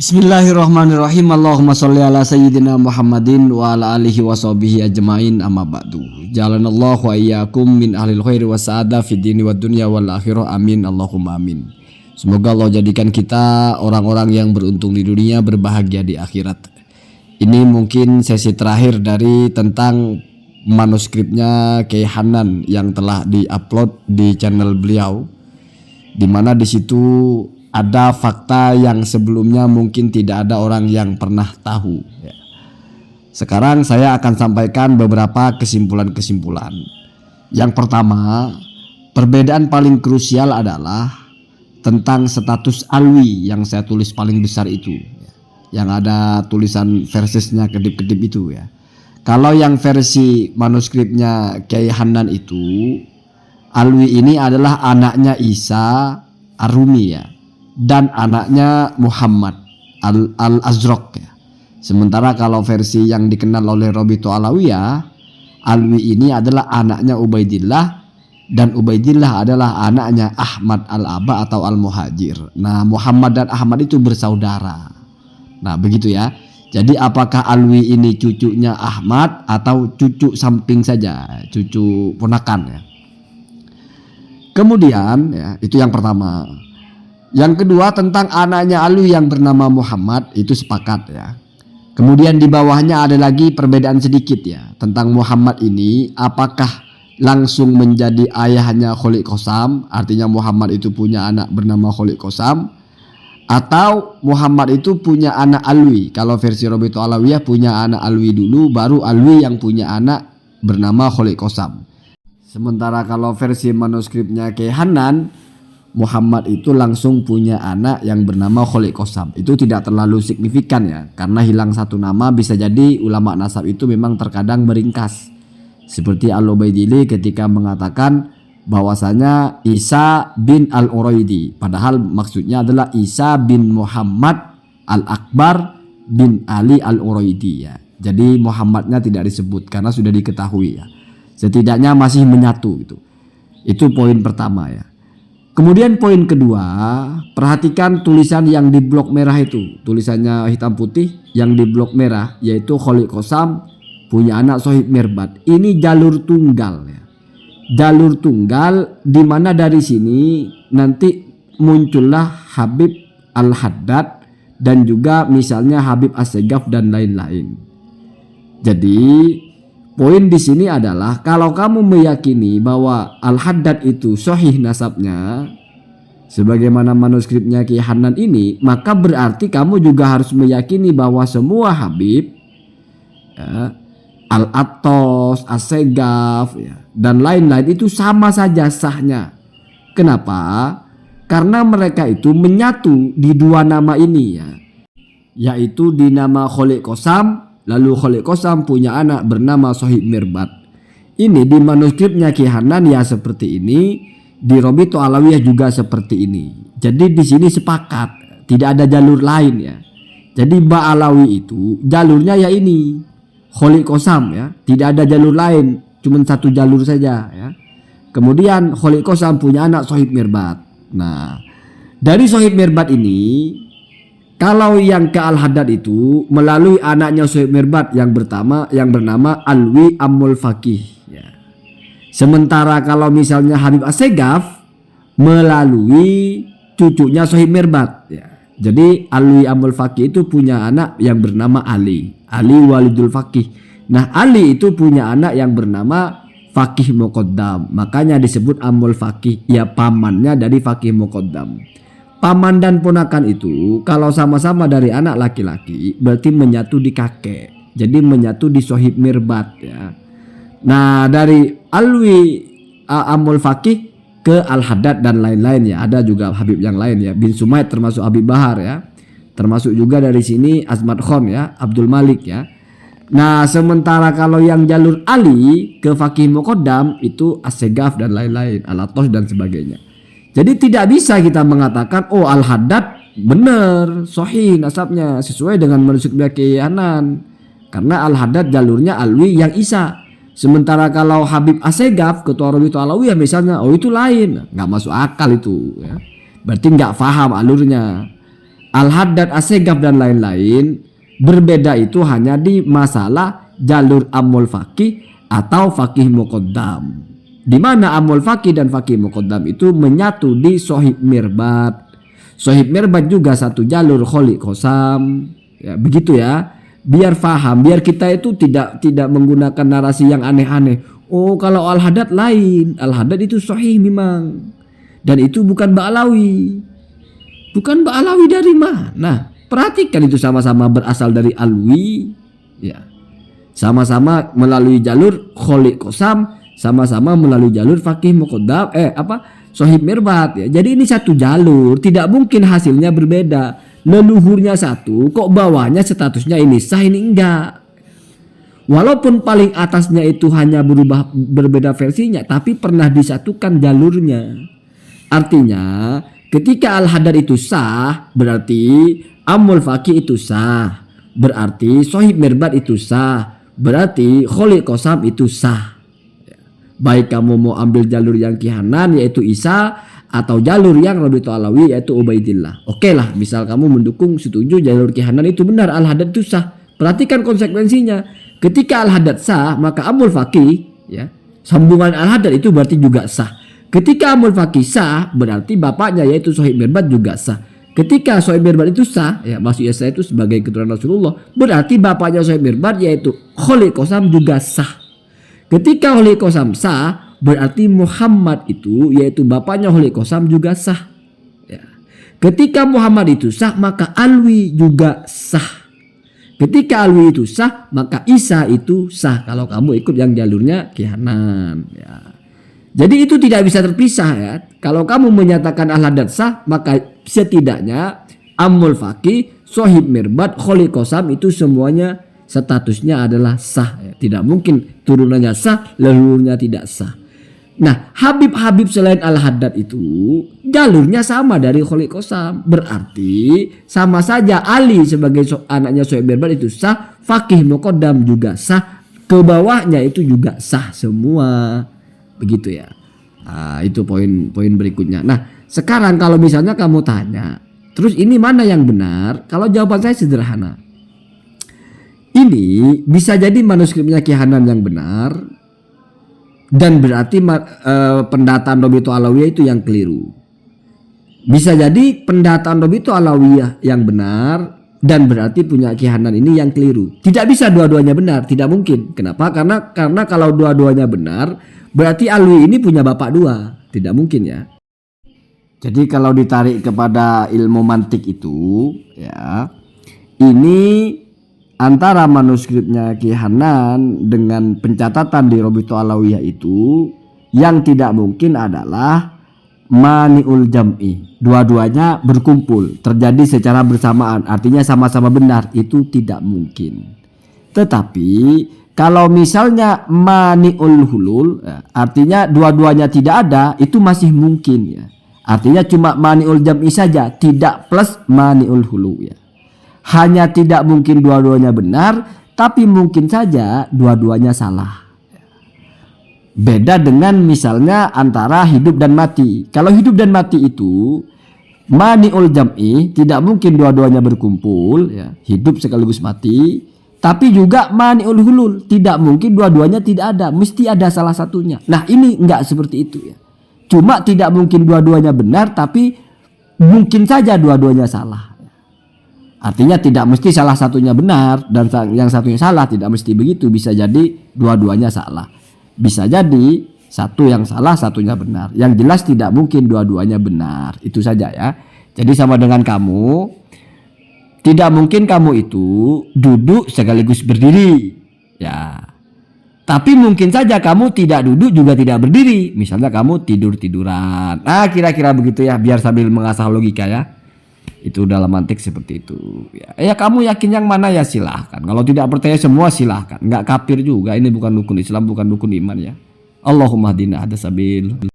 Bismillahirrahmanirrahim. Allahumma sholli ala sayyidina Muhammadin wa ala alihi wa sahbihi ajma'in, amma ba'du. Jalanallahu wa iyyakum min ahlil khairi wa sa'ada fid dini wad dunya wal akhirah. Amin Allahumma amin. Semoga Allah jadikan kita orang-orang yang beruntung di dunia, berbahagia di akhirat. Ini mungkin sesi terakhir dari tentang manuskripnya Kiai Hanan yang telah diupload di channel beliau, di mana di situ ada fakta yang sebelumnya mungkin tidak ada orang yang pernah tahu. Sekarang saya akan sampaikan beberapa kesimpulan-kesimpulan. Yang pertama, perbedaan paling krusial adalah tentang status alwi yang saya tulis paling besar itu, yang ada tulisan versisnya kedip-kedip itu ya. Kalau yang versi manuskripnya Kiai Hanan itu, alwi ini adalah anaknya Isa Ar-Rumi ya, dan anaknya Muhammad Al-Azraq ya. Sementara kalau versi yang dikenal oleh Robito Alawiyah, alwi ini adalah anaknya Ubaidillah, dan Ubaidillah adalah anaknya Ahmad Al-Aba atau Al-Muhajir. Nah, Muhammad dan Ahmad itu bersaudara. Nah, begitu ya. Jadi apakah alwi ini cucunya Ahmad atau cucu samping saja, cucu ponakan ya. Kemudian ya, itu yang pertama. Yang kedua, tentang anaknya alwi yang bernama Muhammad, itu sepakat ya. Kemudian di bawahnya ada lagi perbedaan sedikit ya, tentang Muhammad ini apakah langsung menjadi ayahnya Kholiq Qasam, artinya Muhammad itu punya anak bernama Kholiq Qasam, atau Muhammad itu punya anak alwi. Kalau versi Robito Alawiyah punya anak alwi dulu, baru alwi yang punya anak bernama Kholiq Qasam. Sementara kalau versi manuskripnya Kiai Hanan, Muhammad itu langsung punya anak yang bernama Kholiq Qasam. Itu tidak terlalu signifikan ya, karena hilang satu nama bisa jadi ulama nasab itu memang terkadang meringkas. Seperti Al-Ubaidili ketika mengatakan bahwasanya Isa bin Al-Uraidi, padahal maksudnya adalah Isa bin Muhammad Al-Akbar bin Ali Al-Uraidi ya. Jadi Muhammadnya tidak disebut karena sudah diketahui ya. Setidaknya masih menyatu gitu. Itu poin pertama ya. Kemudian poin kedua, perhatikan tulisan yang di blok merah itu, tulisannya hitam putih yang di blok merah, yaitu Kholiq Qasam punya anak Sohib Mirbat. Ini jalur tunggal ya. Jalur tunggal di mana dari sini nanti muncullah Habib Al-Haddad dan juga misalnya Habib As-Segaf dan lain-lain. Jadi poin di sini adalah kalau kamu meyakini bahwa Al-Haddad itu sahih nasabnya sebagaimana manuskripnya Kiai Hanan ini, maka berarti kamu juga harus meyakini bahwa semua Habib ya, Al-Attos, As-Segaf ya, dan lain-lain itu sama saja sahnya. Kenapa? Karena mereka itu menyatu di dua nama ini ya, yaitu di nama Kholiq Qasam. Lalu Kholiq Qasam punya anak bernama Sohib Mirbat. Ini di manuskripnya Kiai Hanan ya seperti ini, di Robito Alawiyah juga seperti ini. Jadi di sini sepakat, tidak ada jalur lain ya. Jadi Ba Alawi itu jalurnya ya ini, Kholiq Qasam ya, tidak ada jalur lain, cuma satu jalur saja ya. Kemudian Kholiq Qasam punya anak Sohib Mirbat. Nah, dari Sohib Mirbat ini, kalau yang ke Al-Haddad itu melalui anaknya Sohib Mirbat yang bernama Alwi Ammul Faqih ya. Sementara kalau misalnya Habib As-Segaf melalui cucunya Sohib Mirbat ya. Jadi Alwi Ammul Faqih itu punya anak yang bernama Ali Walidul Faqih. Nah, Ali itu punya anak yang bernama Faqih Muqaddam. Makanya disebut Ammul Faqih, ya pamannya dari Faqih Muqaddam. Paman dan ponakan itu kalau sama-sama dari anak laki-laki berarti menyatu di kakek. Jadi menyatu di Sohib Mirbat ya. Nah, dari Alwi Ammul Faqih ke Al-Haddad dan lain-lain ya. Ada juga Habib yang lain ya. Bin Sumaid termasuk Habib Bahar ya. Termasuk juga dari sini Azmat Khon ya, Abdul Malik ya. Nah, sementara kalau yang jalur Ali ke Faqih Muqaddam itu As-Segaf dan lain-lain, Al-Attos dan sebagainya. Jadi tidak bisa kita mengatakan oh Al-Haddad benar sahih nasabnya sesuai dengan manuskrip Kiai Hanan, karena Al-Haddad jalurnya Alwi yang Isa. Sementara kalau Habib As-Segaf ketua Robito Alawiyah misalnya, oh itu lain, nggak masuk akal itu ya. Berarti nggak paham alurnya. Al-Haddad, Assegaf dan lain-lain. Berbeda itu hanya di masalah jalur amul faqih atau faqih muqaddam. Di mana amul faqih dan faqih muqaddam itu menyatu di Sohib Mirbat. Sohib Mirbat juga satu jalur Kholi Qasam. Ya, begitu ya. Biar faham, biar kita itu tidak menggunakan narasi yang aneh-aneh. Oh, kalau Al-Haddad lain. Al-Haddad itu sahih memang. Dan itu bukan Ba'alawi. Bukan Ba'alawi dari mana? Perhatikan, itu sama-sama berasal dari Alwi. Ya. Sama-sama melalui jalur Kholi Qasam, sama-sama melalui jalur Faqih Muqaddam, Sohib Mirbat ya. Jadi ini satu jalur, tidak mungkin hasilnya berbeda. Leluhurnya satu, kok bawahnya statusnya ini sah, ini enggak. Walaupun paling atasnya itu hanya berbeda versinya, tapi pernah disatukan jalurnya. Artinya ketika Al-Haddad itu sah, berarti Amul Faqih itu sah, berarti Sohib Mirbat itu sah, berarti Kholi Qasam itu sah. Baik kamu mau ambil jalur yang Kihanan yaitu Isa, atau jalur yang Rabi'ah Alawi yaitu Ubaidillah. Oke lah, misal kamu mendukung, setuju jalur Kihanan itu benar, Al-Haddad itu sah. Perhatikan konsekuensinya. Ketika Al-Haddad sah, maka Amul Faqih ya, sambungan Al-Haddad itu berarti juga sah. Ketika Amul Faqih sah, berarti bapaknya yaitu Sohib Mirbat juga sah. Ketika Sohib Mirbat itu sah, ya maksudnya sah itu sebagai keturunan Rasulullah, berarti bapaknya Sohib Mirbat yaitu Kholi Qasam juga sah. Ketika Kholi Qasam sah, berarti Muhammad itu yaitu bapaknya Kholi Qasam juga sah. Ya. Ketika Muhammad itu sah, maka Alwi juga sah. Ketika Alwi itu sah, maka Isa itu sah. Kalau kamu ikut yang jalurnya Kihanan. Ya. Jadi itu tidak bisa terpisah ya. Kalau kamu menyatakan Al-Haddad sah, maka setidaknya Amul Faqih, Sohib Mirbat, Kholi Qasam itu semuanya statusnya adalah sah. Ya. Tidak mungkin turunannya sah, leluhurnya tidak sah. Nah, Habib-Habib selain Al-Haddad itu jalurnya sama dari Kholi Qasam. Berarti sama saja Ali sebagai anaknya Sohib Mirbat itu sah, Faqih Muqaddam juga sah, ke bawahnya itu juga sah semua. Begitu ya. Nah, itu poin berikutnya. Nah, sekarang kalau misalnya kamu tanya, terus ini mana yang benar? Kalau jawaban saya sederhana. Ini bisa jadi manuskripnya Kihanan yang benar, dan berarti pendataan Rabi'ah Alawiyah itu yang keliru. Bisa jadi pendataan Rabi'ah Alawiyah yang benar, dan berarti punya Kihanan ini yang keliru. Tidak bisa dua-duanya benar, tidak mungkin. Kenapa? Karena kalau dua-duanya benar, berarti Alwi ini punya bapak dua. Tidak mungkin ya. Jadi kalau ditarik kepada ilmu mantik itu ya, ini antara manuskripnya Kihanan dengan pencatatan di Rabi'ah Alawiyah itu yang tidak mungkin adalah mani'ul jam'i. Dua-duanya berkumpul, terjadi secara bersamaan, artinya sama-sama benar, itu tidak mungkin. Tetapi kalau misalnya mani'ul hulul, artinya dua-duanya tidak ada, itu masih mungkin ya. Artinya cuma mani'ul jam'i saja, tidak plus mani'ul hulu ya. Hanya tidak mungkin dua-duanya benar, tapi mungkin saja dua-duanya salah. Beda dengan misalnya antara hidup dan mati. Kalau hidup dan mati itu mani'ul jam'i, tidak mungkin dua-duanya berkumpul ya, hidup sekaligus mati. Tapi juga mani'ul hulul, tidak mungkin dua-duanya tidak ada, mesti ada salah satunya. Nah, ini enggak seperti itu ya. Cuma tidak mungkin dua-duanya benar, tapi mungkin saja dua-duanya salah. Artinya tidak mesti salah satunya benar dan yang satunya salah, tidak mesti begitu. Bisa jadi dua-duanya salah. Bisa jadi satu yang salah, satunya benar. Yang jelas tidak mungkin dua-duanya benar. Itu saja ya. Jadi sama dengan kamu, tidak mungkin kamu itu duduk sekaligus berdiri. Ya. Tapi mungkin saja kamu tidak duduk juga tidak berdiri. Misalnya kamu tidur-tiduran. Nah, kira-kira begitu ya, biar sambil mengasah logika ya. Itu dalam mantik seperti itu ya. Kamu yakin yang mana ya silahkan. Kalau tidak percaya semua silahkan. Nggak kafir juga. Ini bukan rukun Islam, bukan rukun iman ya. Allahumma hadina hada sabil.